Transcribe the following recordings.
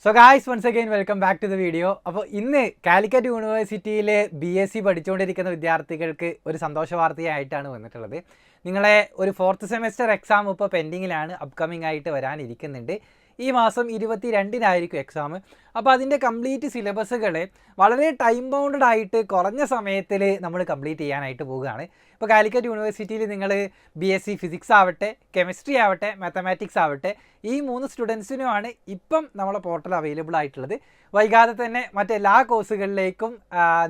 So guys once again welcome back to the video. അപ്പോൾ ഇന്ന് കാലിക്കറ്റ് യൂണിവേഴ്സിറ്റിയിലെ BSc പഠിച്ചുകൊണ്ടിരിക്കുന്ന വിദ്യാർത്ഥികൾക്ക് ഒരു സന്തോഷ വാർത്തയായിട്ടാണ് വന്നിട്ടുള്ളത്. നിങ്ങളെ ഒരു 4th സെമസ്റ്റർ എക്സാം ഇപ്പോൾ പെൻഡിങ്ങിലാണ്, അപ്കമിങ് ആയിട്ട് വരാനിരിക്കുന്നുണ്ട്. ഈ മാസം 22-നായിരിക്കും എക്സാം. അപ്പോൾ അതിൻ്റെ കംപ്ലീറ്റ് സിലബസുകൾ വളരെ ടൈം ബൗണ്ടഡ് ആയിട്ട് കുറഞ്ഞ സമയത്തിൽ നമ്മൾ കംപ്ലീറ്റ് ചെയ്യാനായിട്ട് പോവുകയാണ്. ഇപ്പോൾ കാലിക്കറ്റ് യൂണിവേഴ്സിറ്റിയിൽ നിങ്ങൾ BSc ഫിസിക്സ് ആവട്ടെ, കെമിസ്ട്രി ആവട്ടെ, മാത്തമാറ്റിക്സ് ആവട്ടെ, ഈ 3 സ്റ്റുഡൻസിനുമാണ് ഇപ്പം നമ്മളെ പോർട്ടൽ അവൈലബിൾ ആയിട്ടുള്ളത്. വൈകാതെ തന്നെ മറ്റെല്ലാ കോഴ്സുകളിലേക്കും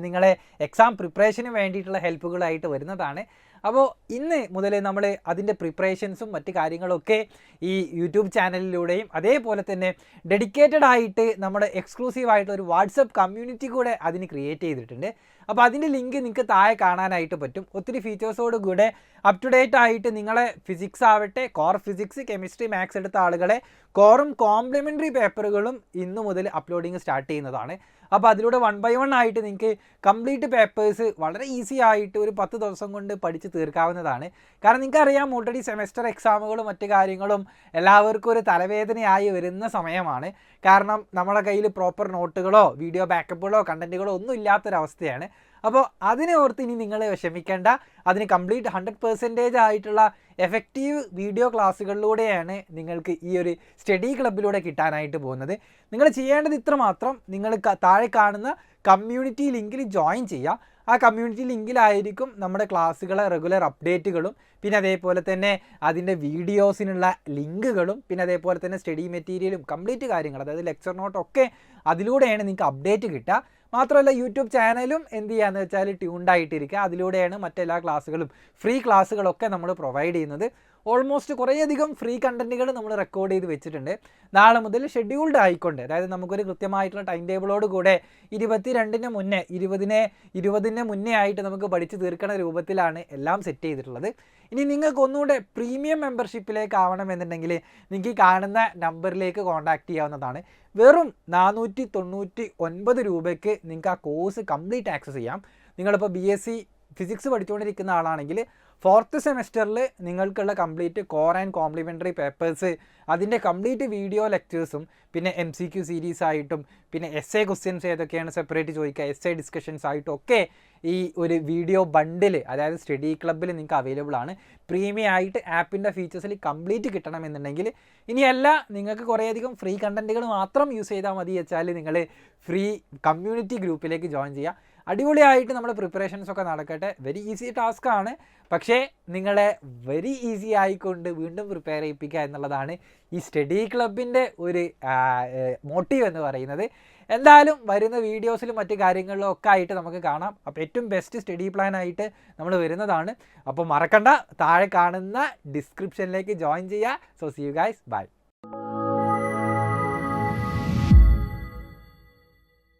നിങ്ങളെ എക്സാം പ്രിപ്പറേഷന് വേണ്ടിയിട്ടുള്ള ഹെൽപ്പുകളായിട്ട് വരുന്നതാണ്. അപ്പോൾ ഇന്ന് മുതൽ നമ്മൾ അതിൻ്റെ പ്രിപ്പറേഷൻസും മറ്റ് കാര്യങ്ങളൊക്കെ ഈ യൂട്യൂബ് ചാനലിലൂടെയും അതേപോലെ തന്നെ ഡെഡിക്കേറ്റഡ് ആയിട്ട് നമ്മുടെ എക്സ്ക്ലൂസീവ് ആയിട്ടുള്ള ഒരു വാട്സപ്പ് കമ്മ്യൂണിറ്റി കൂടെ അതിന് ക്രിയേറ്റ് ചെയ്തിട്ടുണ്ട്. അപ്പോൾ അതിൻ്റെ ലിങ്ക് നിങ്ങൾക്ക് താഴെ കാണാനായിട്ട് പറ്റും. ഒത്തിരി ഫീച്ചേഴ്സോട് കൂടെ അപ് ടു ഡേറ്റ് ആയിട്ട് നിങ്ങളെ ഫിസിക്സ് ആവട്ടെ, കോർ ഫിസിക്സ്, കെമിസ്ട്രി, മാത്സ് എടുത്ത ആളുകളെ കോറും കോംപ്ലിമെൻ്ററി പേപ്പറുകളും ഇന്നു മുതൽ അപ്ലോഡിങ് സ്റ്റാർട്ട് ചെയ്യുന്നതാണ്. അപ്പോൾ അതിലൂടെ 1 by 1 ആയിട്ട് നിങ്ങൾക്ക് കംപ്ലീറ്റ് പേപ്പേഴ്സ് വളരെ ഈസി ആയിട്ട് ഒരു 10 ദിവസം കൊണ്ട് പഠിച്ച് തീർക്കാവുന്നതാണ്. കാരണം നിങ്ങൾക്കറിയാം, ഓൾറെഡി സെമസ്റ്റർ എക്സാമുകളും മറ്റു കാര്യങ്ങളും എല്ലാവർക്കും ഒരു തലവേദനയായി വരുന്ന സമയമാണ്. കാരണം നമ്മളെ കയ്യിൽ പ്രോപ്പർ നോട്ടുകളോ വീഡിയോ ബാക്കപ്പുകളോ കണ്ടൻറ്റുകളോ ഒന്നും ഇല്ലാത്തൊരവസ്ഥയാണ്. അപ്പോൾ അതിനെ ഓർത്ത് ഇനി നിങ്ങൾ വിഷമിക്കേണ്ട. അതിന് കംപ്ലീറ്റ് 100% ആയിട്ടുള്ള എഫക്റ്റീവ് വീഡിയോ ക്ലാസ്സുകളിലൂടെയാണ് നിങ്ങൾക്ക് ഈ ഒരു സ്റ്റഡി ക്ലബിലൂടെ കിട്ടാനായിട്ട് പോകുന്നത്. നിങ്ങൾ ചെയ്യേണ്ടത് ഇത്ര മാത്രം: നിങ്ങൾ താഴെ കാണുന്ന കമ്മ്യൂണിറ്റി ലിങ്കിൽ ജോയിൻ ചെയ്യുക. ആ കമ്മ്യൂണിറ്റി ലിങ്കിലായിരിക്കും നമ്മുടെ ക്ലാസ്സുകളെ റെഗുലർ അപ്ഡേറ്റുകളും പിന്നെ അതേപോലെ തന്നെ അതിൻ്റെ വീഡിയോസിനുള്ള ലിങ്കുകളും പിന്നെ അതേപോലെ തന്നെ സ്റ്റഡി മെറ്റീരിയലും കംപ്ലീറ്റ് കാര്യങ്ങൾ, അതായത് ലെക്ചർ നോട്ടൊക്കെ അതിലൂടെയാണ് നിങ്ങൾക്ക് അപ്ഡേറ്റ് കിട്ടുക. മാത്രമല്ല യൂട്യൂബ് ചാനലും എന്ത് ചെയ്യുകയെന്ന് വെച്ചാൽ ട്യൂൺഡ് ആയിട്ടിരിക്കുക. അതിലൂടെയാണ് മറ്റെല്ലാ ക്ലാസ്സുകളും ഫ്രീ ക്ലാസ്സുകളൊക്കെ നമ്മൾ പ്രൊവൈഡ് ചെയ്യുന്നത്. ഓൾമോസ്റ്റ് കുറേയധികം ഫ്രീ കണ്ടൻറ്റുകൾ നമ്മൾ റെക്കോർഡ് ചെയ്ത് വെച്ചിട്ടുണ്ട്. നാളെ മുതൽ ഷെഡ്യൂൾഡ് ആയിക്കൊണ്ട്, അതായത് നമുക്കൊരു കൃത്യമായിട്ടുള്ള ടൈം ടേബിളോട് കൂടെ 22-ന് മുന്നേ 20-ന് മുന്നേ ആയിട്ട് നമുക്ക് പഠിച്ച് തീർക്കുന്ന രൂപത്തിലാണ് എല്ലാം സെറ്റ് ചെയ്തിട്ടുള്ളത്. ഇനി നിങ്ങൾക്ക് ഒന്നുകൂടെ പ്രീമിയം മെമ്പർഷിപ്പിലേക്ക് ആവണമെന്നുണ്ടെങ്കിൽ നിങ്ങൾക്ക് ഈ കാണുന്ന നമ്പറിലേക്ക് കോൺടാക്റ്റ് ചെയ്യാവുന്നതാണ്. വെറും 499 രൂപയ്ക്ക് നിങ്ങൾക്ക് ആ കോഴ്സ് കംപ്ലീറ്റ് ആക്സസ് ചെയ്യാം. നിങ്ങളിപ്പോൾ BSc ഫിസിക്സ് പഠിച്ചുകൊണ്ടിരിക്കുന്ന ആളാണെങ്കിൽ 4th സെമസ്റ്ററിൽ നിങ്ങൾക്കുള്ള complete core and complimentary papers, അതിൻ്റെ കംപ്ലീറ്റ് വീഡിയോ ലെക്ചേഴ്സും പിന്നെ MCQ സീരീസ് ആയിട്ടും പിന്നെ essay ക്വസ്റ്റ്യൻസ് ഏതൊക്കെയാണ് സെപ്പറേറ്റ് ചോദിക്കുക, essay ഡിസ്കഷൻസ് ആയിട്ടും ഒക്കെ ഈ ഒരു വീഡിയോ ബണ്ടിൽ, അതായത് സ്റ്റഡി ക്ലബ്ബിൽ നിങ്ങൾക്ക് അവൈലബിൾ ആണ്. പ്രീമിയം ആയിട്ട് ആപ്പിൻ്റെ ഫീച്ചേഴ്സിൽ കംപ്ലീറ്റ് കിട്ടണമെന്നുണ്ടെങ്കിൽ ഇനിയല്ല, നിങ്ങൾക്ക് കുറേയധികം ഫ്രീ കണ്ടൻറ്റുകൾ മാത്രം യൂസ് ചെയ്താൽ മതി വെച്ചാൽ നിങ്ങൾ ഫ്രീ കമ്മ്യൂണിറ്റി ഗ്രൂപ്പിലേക്ക് ജോയിൻ ചെയ്യുക. അടിപൊളിയായിട്ട് നമ്മുടെ പ്രിപ്പറേഷൻസൊക്കെ നടക്കട്ടെ. വെരി ഈസി ടാസ്ക് ആണ്, പക്ഷേ നിങ്ങളെ വെരി ഈസി ആയിക്കൊണ്ട് വീണ്ടും പ്രിപ്പയർ ചെയ്യിപ്പിക്കുക എന്നുള്ളതാണ് ഈ സ്റ്റഡി ക്ലബിൻ്റെ ഒരു മോട്ടീവ് എന്ന് പറയുന്നത്. എന്തായാലും വരുന്ന വീഡിയോസിലും മറ്റു കാര്യങ്ങളിലും ഒക്കെ ആയിട്ട് നമുക്ക് കാണാം. അപ്പോൾ ഏറ്റവും ബെസ്റ്റ് സ്റ്റഡി പ്ലാൻ ആയിട്ട് നമ്മൾ വരുന്നതാണ്. അപ്പോൾ മറക്കണ്ട, താഴെ കാണുന്ന ഡിസ്ക്രിപ്ഷനിലേക്ക് ജോയിൻ ചെയ്യുക. So see you guys, by.